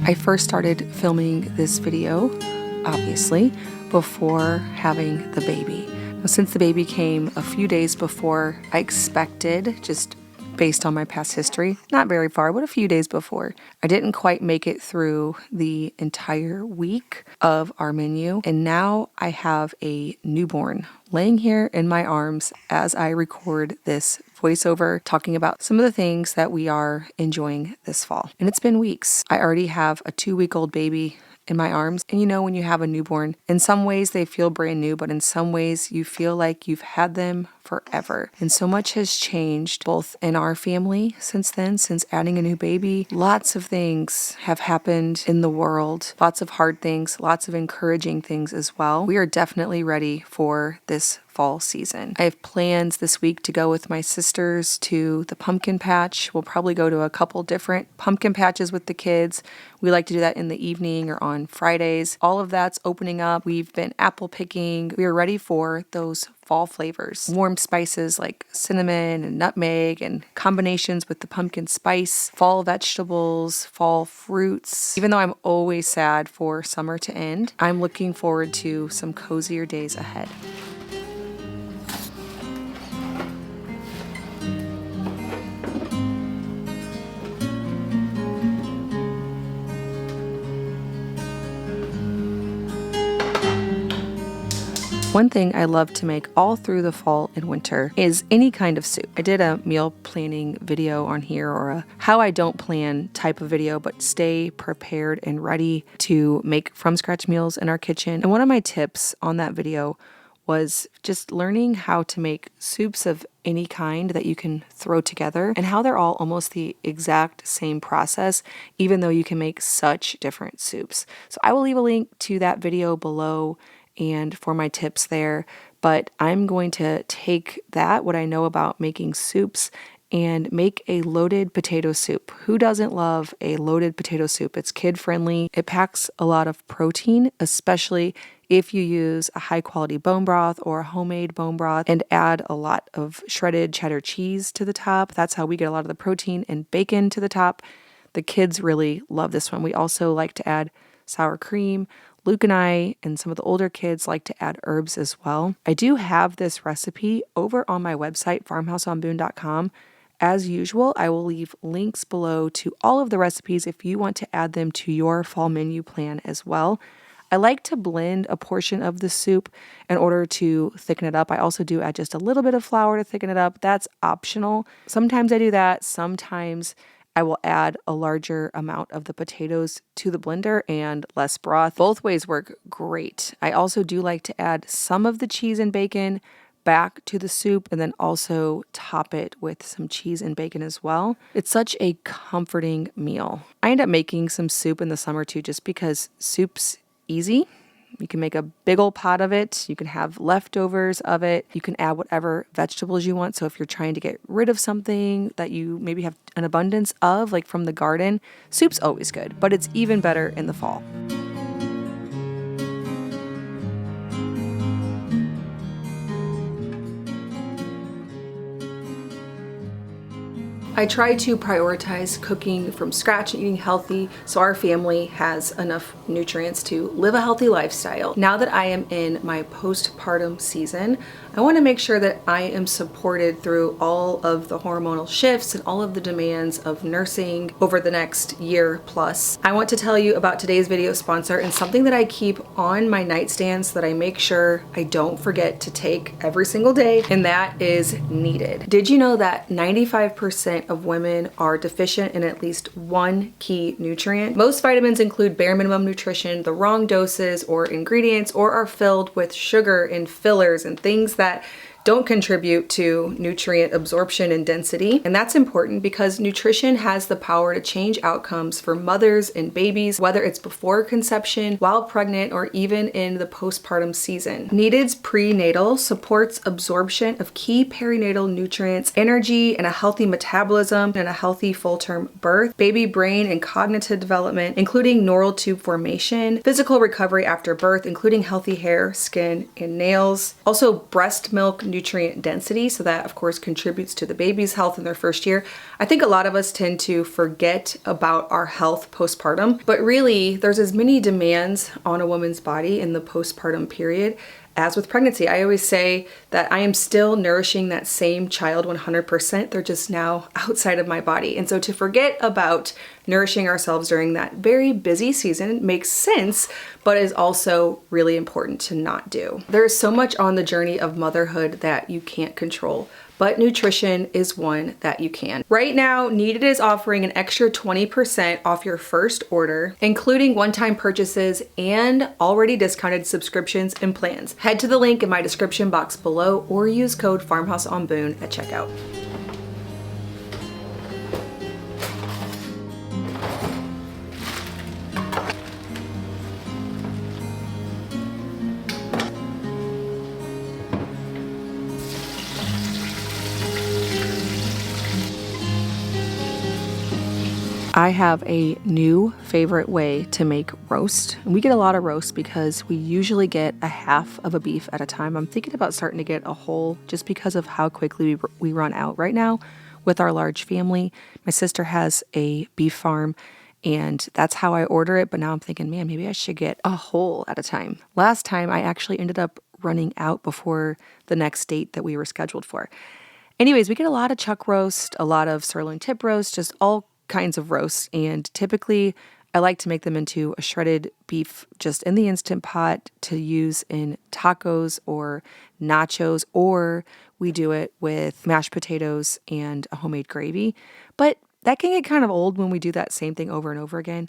I first started filming this video, obviously, before having the baby. Now, since the baby came a few days before I expected, just based on my past history, not very far, but a few days before, I didn't quite make it through the entire week of our menu. And now I have a newborn laying here in my arms as I record this voiceover talking about some of the things that we are enjoying this fall. And it's been weeks. I already have a 2-week-old baby in my arms. And you know, when you have a newborn, in some ways they feel brand new, but in some ways you feel like you've had them forever. And so much has changed both in our family since then, since adding a new baby. Lots of things have happened in the world, lots of hard things, lots of encouraging things as well. We are definitely ready for this fall season. I have plans this week to go with my sisters to the pumpkin patch. We'll probably go to a couple different pumpkin patches with the kids. We like to do that in the evening or on Fridays. All of that's opening up. We've been apple picking. We are ready for those fall flavors. Warm spices like cinnamon and nutmeg and combinations with the pumpkin spice, fall vegetables, fall fruits. Even though I'm always sad for summer to end, I'm looking forward to some cozier days ahead. One thing I love to make all through the fall and winter is any kind of soup. I did a meal planning video on here, or a how I don't plan type of video, but stay prepared and ready to make from scratch meals in our kitchen. And one of my tips on that video was just learning how to make soups of any kind that you can throw together, and how they're all almost the exact same process, even though you can make such different soups. So I will leave a link to that video below and for my tips there, but I'm going to take that, what I know about making soups, and make a loaded potato soup. Who doesn't love a loaded potato soup? It's kid friendly. It packs a lot of protein, especially if you use a high quality bone broth or a homemade bone broth, and add a lot of shredded cheddar cheese to the top. That's how we get a lot of the protein, and bacon to the top. The kids really love this one. We also like to add sour cream. Luke and I and some of the older kids like to add herbs as well. I do have this recipe over on my website, farmhouseonboone.com. As usual, I will leave links below to all of the recipes if you want to add them to your fall menu plan as well. I like to blend a portion of the soup in order to thicken it up. I also do add just a little bit of flour to thicken it up. That's optional. Sometimes I do that. Sometimes I will add a larger amount of the potatoes to the blender and less broth. Both ways work great. I also do like to add some of the cheese and bacon back to the soup, and then also top it with some cheese and bacon as well. It's such a comforting meal. I end up making some soup in the summer too, just because soup's easy. You can make a big old pot of it. You can have leftovers of it. You can add whatever vegetables you want. So if you're trying to get rid of something that you maybe have an abundance of, like from the garden, soup's always good, but it's even better in the fall. I try to prioritize cooking from scratch and eating healthy so our family has enough nutrients to live a healthy lifestyle. Now that I am in my postpartum season, I want to make sure that I am supported through all of the hormonal shifts and all of the demands of nursing over the next year plus. I want to tell you about today's video sponsor, and something that I keep on my nightstand so that I make sure I don't forget to take every single day, and that is Needed. Did you know that 95% of women are deficient in at least one key nutrient? Most vitamins include bare minimum nutrition, the wrong doses or ingredients, or are filled with sugar and fillers and things that don't contribute to nutrient absorption and density. And that's important because nutrition has the power to change outcomes for mothers and babies, whether it's before conception, while pregnant, or even in the postpartum season. Needed's prenatal supports absorption of key perinatal nutrients, energy, and a healthy metabolism, and a healthy full-term birth, baby brain and cognitive development, including neural tube formation, physical recovery after birth, including healthy hair, skin, and nails. Also breast milk nutrient density. So that of course contributes to the baby's health in their first year. I think a lot of us tend to forget about our health postpartum, but really there's as many demands on a woman's body in the postpartum period as with pregnancy. I always say that I am still nourishing that same child 100%. They're just now outside of my body. And so to forget about nourishing ourselves during that very busy season makes sense, but is also really important to not do. There's so much on the journey of motherhood that you can't control, but nutrition is one that you can. Right now, Needed is offering an extra 20% off your first order, including one-time purchases and already discounted subscriptions and plans. Head to the link in my description box below or use code FarmhouseOnBoone at checkout. I have a new favorite way to make roast. We get a lot of roast because we usually get a half of a beef at a time. I'm thinking about starting to get a whole just because of how quickly we run out right now with our large family. My sister has a beef farm and that's how I order it. But now I'm thinking, man, maybe I should get a whole at a time. Last time I actually ended up running out before the next date that we were scheduled for. Anyways, we get a lot of chuck roast, a lot of sirloin tip roast, just all kinds of roasts, and typically I like to make them into a shredded beef just in the Instant Pot to use in tacos or nachos, or we do it with mashed potatoes and a homemade gravy. But that can get kind of old when we do that same thing over and over again.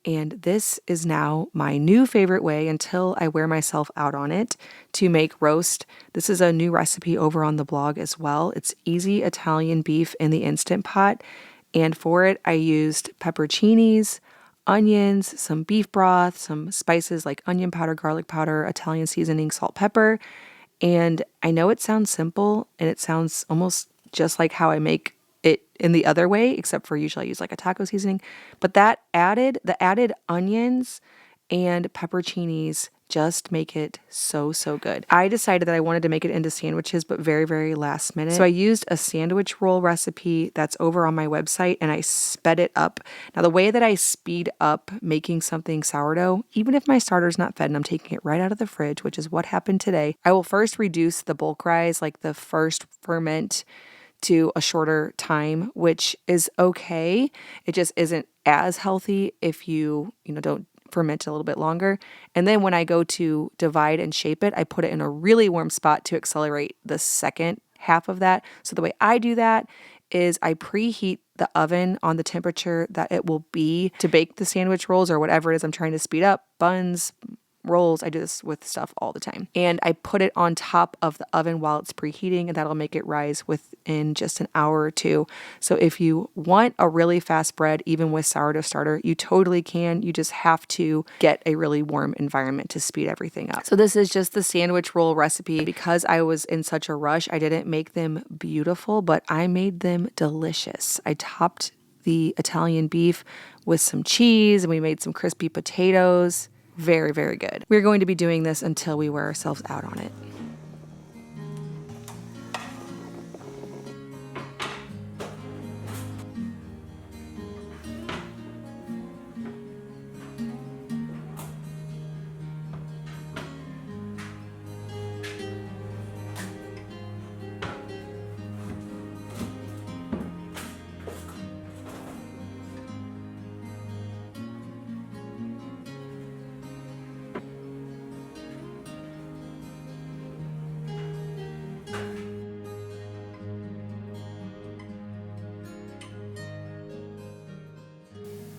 And this is now my new favorite way until I wear myself out on it to make roast. This is a new recipe over on the blog as well. It's easy Italian beef in the Instant Pot. And for it, I used pepperoncinis, onions, some beef broth, some spices like onion powder, garlic powder, Italian seasoning, salt, pepper. And I know it sounds simple and it sounds almost just like how I make it in the other way, except for usually I use like a taco seasoning. But the added onions and pepperoncinis just make it so, so good. I decided that I wanted to make it into sandwiches, but very, very last minute. So I used a sandwich roll recipe that's over on my website and I sped it up. Now, the way that I speed up making something sourdough, even if my starter's not fed and I'm taking it right out of the fridge, which is what happened today, I will first reduce the bulk rise, like the first ferment, to a shorter time, which is okay. It just isn't as healthy if you don't ferment a little bit longer. And then when I go to divide and shape it, I put it in a really warm spot to accelerate the second half of that. So the way I do that is I preheat the oven on the temperature that it will be to bake the sandwich rolls or whatever it is I'm trying to speed up, buns, rolls. I do this with stuff all the time. And I put it on top of the oven while it's preheating, and that'll make it rise within just an hour or two. So if you want a really fast bread, even with sourdough starter, you totally can. You just have to get a really warm environment to speed everything up. So this is just the sandwich roll recipe. Because I was in such a rush, I didn't make them beautiful, but I made them delicious. I topped the Italian beef with some cheese and we made some crispy potatoes. Very, very good. We're going to be doing this until we wear ourselves out on it.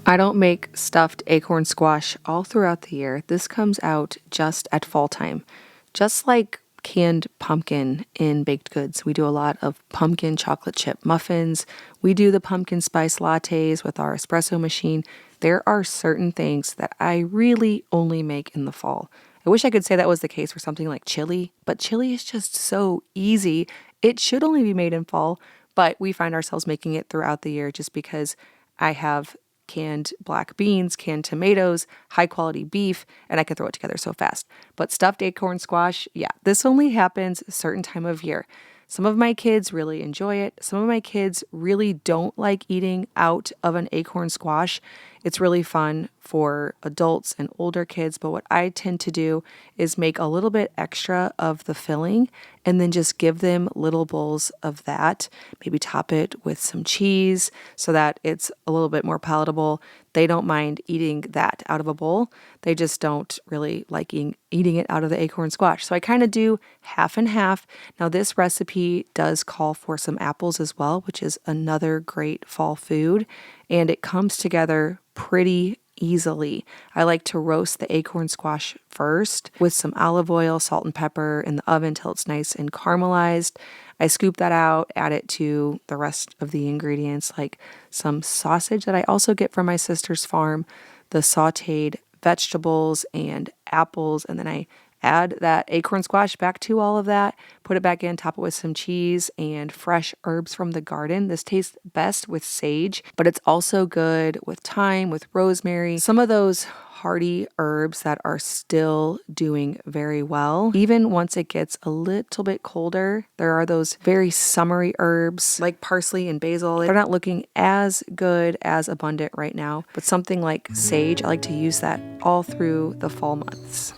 I don't make stuffed acorn squash all throughout the year. This comes out just at fall time. Just like canned pumpkin in baked goods, we do a lot of pumpkin chocolate chip muffins. We do the pumpkin spice lattes with our espresso machine. There are certain things that I really only make in the fall. I wish I could say that was the case for something like chili, but chili is just so easy. It should only be made in fall, but we find ourselves making it throughout the year just because I have canned black beans, canned tomatoes, high quality beef, and I can throw it together so fast. But stuffed acorn squash, yeah, this only happens a certain time of year. Some of my kids really enjoy it. Some of my kids really don't like eating out of an acorn squash. It's really fun for adults and older kids, but what I tend to do is make a little bit extra of the filling and then just give them little bowls of that. Maybe top it with some cheese so that it's a little bit more palatable. They don't mind eating that out of a bowl. They just don't really like eating it out of the acorn squash. So I kind of do half and half. Now this recipe does call for some apples as well, which is another great fall food, and it comes together pretty easily. I like to roast the acorn squash first with some olive oil, salt, and pepper in the oven till it's nice and caramelized. I scoop that out, add it to the rest of the ingredients, like some sausage that I also get from my sister's farm, the sauteed vegetables and apples, and then I add that acorn squash back to all of that, put it back in, top it with some cheese and fresh herbs from the garden. This tastes best with sage, but it's also good with thyme, with rosemary, some of those hearty herbs that are still doing very well. Even once it gets a little bit colder, there are those very summery herbs like parsley and basil. They're not looking as good, as abundant right now, but something like sage, I like to use that all through the fall months.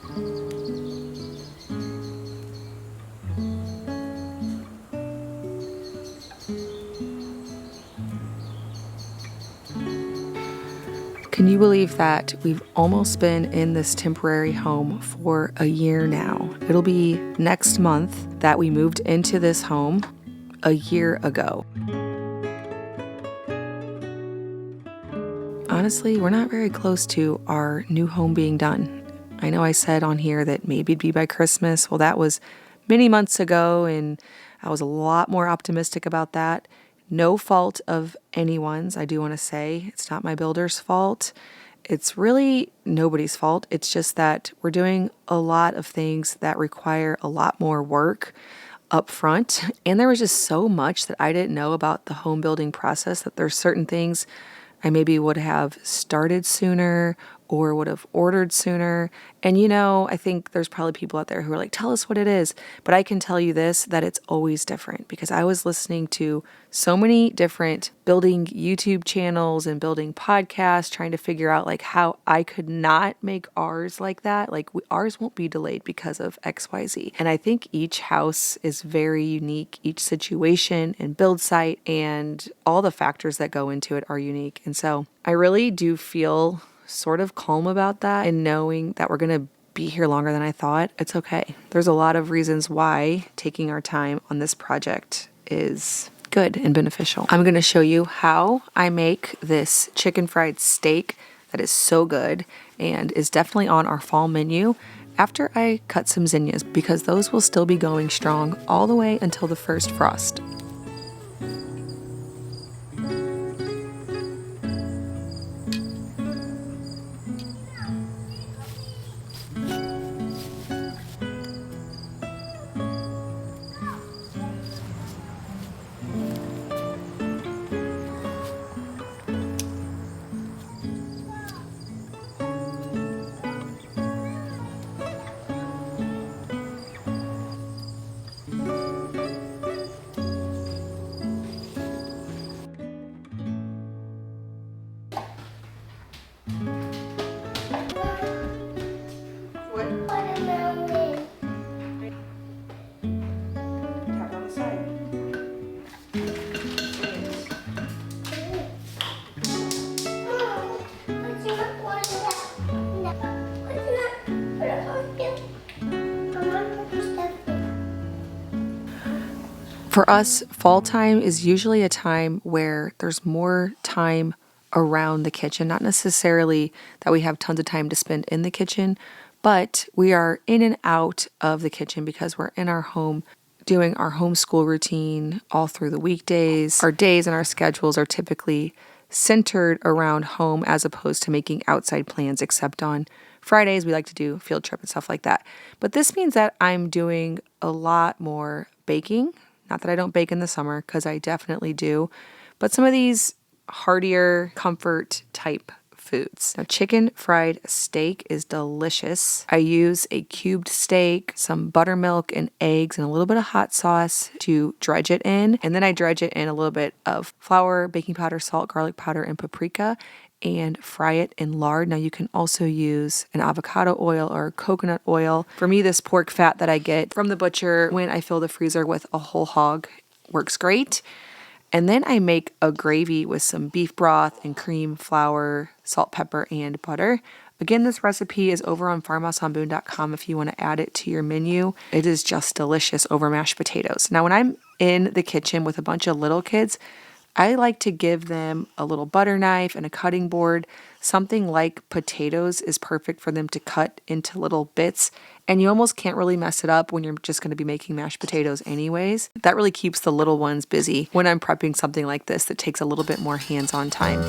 Can you believe that we've almost been in this temporary home for a year now? It'll be next month that we moved into this home a year ago. Honestly, we're not very close to our new home being done. I know I said on here that maybe it'd be by Christmas. Well, that was many months ago, and I was a lot more optimistic about that. No fault of anyone's, I do want to say. It's not my builder's fault. It's really nobody's fault. It's just that we're doing a lot of things that require a lot more work up front. And there was just so much that I didn't know about the home building process that there's certain things I maybe would have started sooner or would have ordered sooner. And I think there's probably people out there who are like, tell us what it is. But I can tell you this, that it's always different, because I was listening to so many different building YouTube channels and building podcasts, trying to figure out like how I could not make ours like that. Like ours won't be delayed because of XYZ. And I think each house is very unique. Each situation and build site and all the factors that go into it are unique. And so I really do feel sort of calm about that, and knowing that we're going to be here longer than I thought. It's okay. There's a lot of reasons why taking our time on this project is good and beneficial. I'm going to show you how I make this chicken fried steak that is so good and is definitely on our fall menu after I cut some zinnias, because those will still be going strong all the way until the first frost. For us, fall time is usually a time where there's more time around the kitchen. Not necessarily that we have tons of time to spend in the kitchen, but we are in and out of the kitchen because we're in our home doing our homeschool routine all through the weekdays. Our days and our schedules are typically centered around home as opposed to making outside plans, except on Fridays we like to do field trip and stuff like that. But this means that I'm doing a lot more baking. Not that I don't bake in the summer, because I definitely do. But some of these heartier comfort type foods. Now, chicken fried steak is delicious. I use a cubed steak, some buttermilk and eggs, and a little bit of hot sauce to dredge it in. And then I dredge it in a little bit of flour, baking powder, salt, garlic powder, and paprika, and fry it in lard. Now, you can also use an avocado oil or coconut oil. For me, this pork fat that I get from the butcher when I fill the freezer with a whole hog works great. And then I make a gravy with some beef broth and cream, flour, salt, pepper, and butter. Again, this recipe is over on farmhouseonboone.com if you want to add it to your menu. It is just delicious over mashed potatoes. Now, when I'm in the kitchen with a bunch of little kids, I like to give them a little butter knife and a cutting board. Something like potatoes is perfect for them to cut into little bits, and you almost can't really mess it up when you're just going to be making mashed potatoes anyways. That really keeps the little ones busy when I'm prepping something like this that takes a little bit more hands-on time.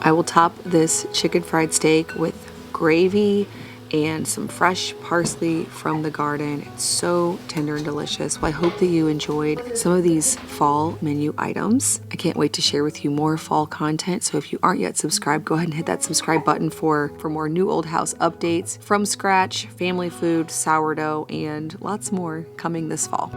I will top this chicken fried steak with gravy and some fresh parsley from the garden. It's so tender and delicious. Well, I hope that you enjoyed some of these fall menu items. I can't wait to share with you more fall content. So if you aren't yet subscribed, go ahead and hit that subscribe button for more new old house updates from scratch, family food, sourdough, and lots more coming this fall.